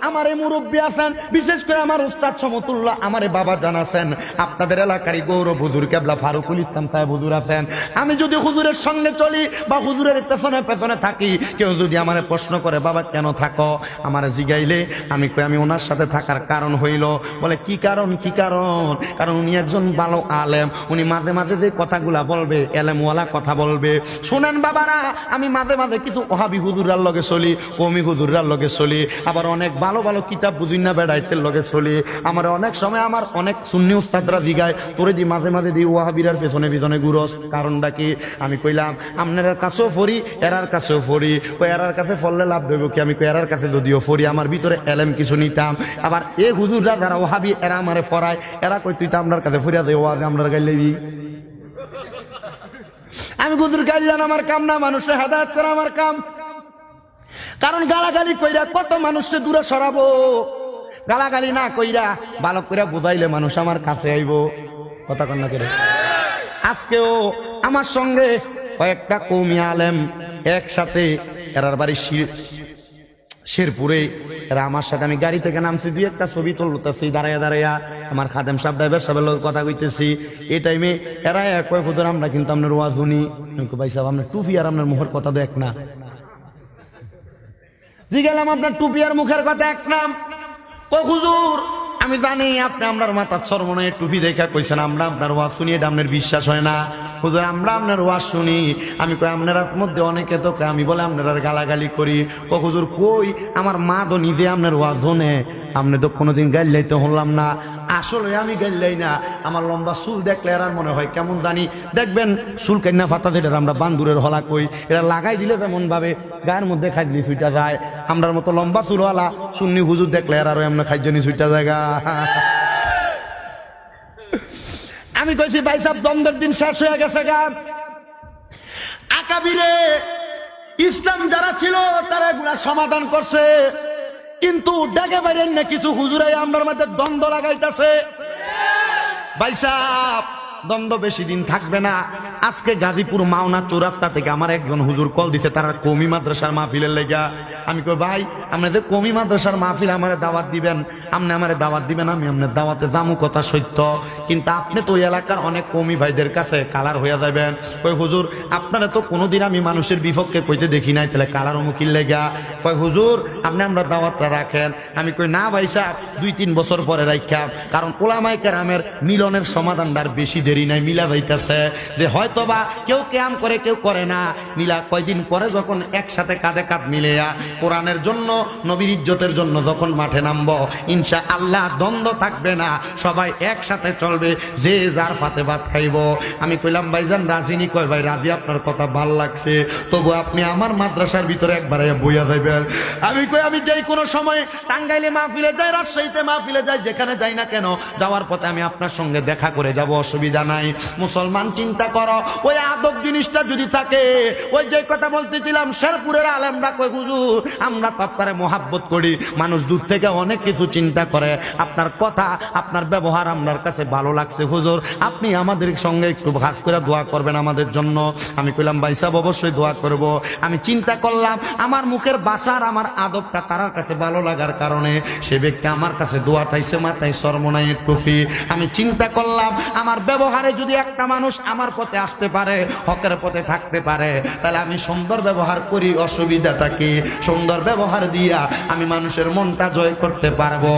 আমারে মুরব্বী আছেন, বিশেষ করে আমার উস্তাদ সমতুল্য আমারে বাবা জানাছেন, আপনাদের এলাকারই গৌরব হুজুর কেবলা ফারুকুল ইসলাম সাহেব হুজুর আছেন। আমি যদি হুজুরের সঙ্গে চলি বা হুজুরের পেছনে পেছনে থাকি, কেউ যদি আমারে প্রশ্ন করে বাবা কেন থাকো, আমারে জিগাইলে আমি কই আমি ওনার সাথে থাকার কারণ হইল। বলে কি কারণ? কি কারণ? কারণ উনি একজন ভালো আলেম, উনি মাঝে মাঝে যে কথাগুলা বলবে এলেমওয়ালা কথা বলবে। শোনেন বাবারা, আমি মাঝে মাঝে কিছু ওহাবি হুজুরার লগে চলি, কওমি হুজুরার লগে চলি, আবার অনেক ভালো ভালো কিতাব বুঝি না বেড়াইতের লগে চলি। আমার অনেক সময় আমার অনেক সুন্নি উস্তাদরা জিগায় তোরে দি মাঝে মাঝে দি ওয়াহাবিরার পেছনে পেছনে ঘুরস, কারণটা কি? আমি কইলাম আপনার কাছেও ফরি, এরার কাছেও ফরি। কই এরার কাছে ফললে লাভ দেব কি? আমি কই এরার কাছে যদিও ফরি আমার ভিতরে এলেম কিছু নিতাম। আবার এ হুজুররা যারা ওহাবি এরা আমারে ফরায়, এরা কই তুই তো আপনার কাছে ফরিয়া দে ওয়াজে আমরা গাইলেবি। আমি হুজুর গাইলাম আমার কাম না, মানুষের হেদায়েত করা আমার কাম। কারণ গালাগালি কইরা কত মানুষকে দূরে সরাবো, গালাগালি না কইরা ভালো কইরা বুঝাইলে মানুষ আমার কাছে আইব। কথা কন্যা করে আজকেও আমার সঙ্গে কয়েকটা কওমি আলেম একসাথে, এরার বাড়ি শেরপুরে, এরা আমার সাথে, আমি গাড়ি থেকে নামছি, দুই একটা ছবি তুলতেছি দাঁড়াইয়া দাঁড়াইয়া, আমার খাদেম সাহেব ড্রাইভার সাহেবের লোক কথা কইতেছি। এই টাইমে এরা কয়েক হুজুর আমরা কিন্তু আপনার ওয়াজ শুনি। ভাই সাহেব আপনার টুপি আর আপনার মুখের কথা তো এক না। জি গেলাম আপনার টুপি আর মুখের কথা এক নাম। কয় হুজুর আমি জানি আপনি আপনার মাথার সর্বনয় টুপি দেখা কইছেন আমরা আপনার ওয়াজ শুনি, এটা আপনার বিশ্বাস হয় না। হুজুর আমরা আপনার ওয়াজ শুনি। আমি কই আপনার মধ্যে অনেকে তো আমি বলে আপনার গালাগালি করি। কয় হুজুর কই আমার মা তো নিজে আপনার ওয়াজ শোনে, আপনি তো কোনোদিন গাইলাই তো হলাম না। আসলে আমি গাইলাই না, আমার লম্বা চুল দেখলে এরার মনে হয় কেমন জানি। দেখবেন চুল কান্না ফাতা যেটা আমরা বান্দুরের হলা কই, এরা লাগাই দিলে যেমন ভাবে গায়ের মধ্যে খাইজলি ছুইটা যায়, আমরার মতো লম্বা চুলওয়ালা সুন্নি হুজুর দেখলে এরারও এমন খাইজনি ছুইটা জায়গা। আমি কইছি ভাই সাহেব দ্বন্দ্বের দিন শেষ হয়ে গেছে গা। আকাবিরে ইসলাম যারা ছিল তারা এগুলা সমাধান করছে, কিন্তু ডেকে বাইরেন না কিছু হুজুরাই আমরার মধ্যে দ্বন্দ্ব লাগাইতেছে। ভাই সাহেব দ্বন্দ্ব বেশি দিন থাকবে না। আজকে গাজীপুর মাওনা চৌরাস্তা থেকে আমার একজন হুজুর কল দিছে, তারা কওমি মাদ্রাসার মাহফিলের লেগা। আমি কই ভাই আপনি যে কওমি মাদ্রাসার মাহফিল আমারে দাওয়াত দিবেন, আপনি আমারে দাওয়াত দিবেন, আমি আপনার দাওয়াতে যামু কথা সত্য, কিন্তু আপনি তো ওই এলাকার অনেক কওমি ভাইদের কাছে কালার হইয়া যাবেন। কই হুজুর আপনারা তো কোনোদিন আমি মানুষের বিপক্ষে কইতে দেখি নাই, তাহলে কালার মুখির লেগা। কই হুজুর আপনি আমরা দাওয়াতটা রাখেন। আমি কই না ভাই সাহেব 2-3 বছর পরে রাখা, কারণ ওলামায়ে কেরামের মিলনের সমাধানদার বেশি দেরি নাই, মিলা যাইতেছে। যে হয়তোবা কেউ কেয়াম করে কেউ করে না, মিলা কয়দিন পরে যখন একসাথে কাঁধে কাঁধ মিলেয়া কোরআনের জন্য নবীর ইজ্জতের জন্য যখন মাঠে নামবো, ইনশাআল্লাহ দ্বন্দ্ব থাকবে না, সবাই একসাথে চলবে, যে যার পাতে ভাত খাইব। আমি কইলাম ভাইজান রাজিনী? কয় ভাই রাজি, আপনার কথা ভাল লাগছে, তবু আপনি আমার মাদ্রাসার ভিতরে একবার বইয়া যাইবেন। আমি কই আমি যাই কোনো সময় টাঙ্গাইলে মাহফিলে যাই, রাজশাহীতে মাহফিলে যাই, যেখানে যাই না কেন যাওয়ার পথে আমি আপনার সঙ্গে দেখা করে যাব, অসুবিধা নাই। মুসলমান চিন্তা করো, ওই আদব জিনিসটা যদি থাকে, ওই যে কথা বলতেছিলাম শেরপুরের আলেমরা কই হুজুর আমরা তো আপনারে মোহাব্বত করি, মানুষ দূর থেকে অনেক কিছু চিন্তা করে, আপনার কথা আপনার ব্যবহার আপনার কাছে ভালো লাগছে হুজুর, আপনি আমাদের সঙ্গে একটু খাস করে দোয়া করবেন আমাদের জন্য। আমি কইলাম ভাই সাহেব অবশ্যই দোয়া করব। আমি চিন্তা করলাম আমার মুখের ভাষার আমার আদবটা তার কাছে ভালো লাগার কারণে সে ব্যক্তি আমার কাছে দোয়া চাইছে, মাথায় সরমনাইয়ের টুপি। আমি চিন্তা করলাম আমার ব্যবহারে যদি একটা মানুষ আমার পথে আসতে পারে, হকের পথে থাকতে পারে, তাহলে আমি সুন্দর ব্যবহার করি, অসুবিধাটা কি? সুন্দর ব্যবহার দিয়া আমি মানুষের মনটা জয় করতে পারবো।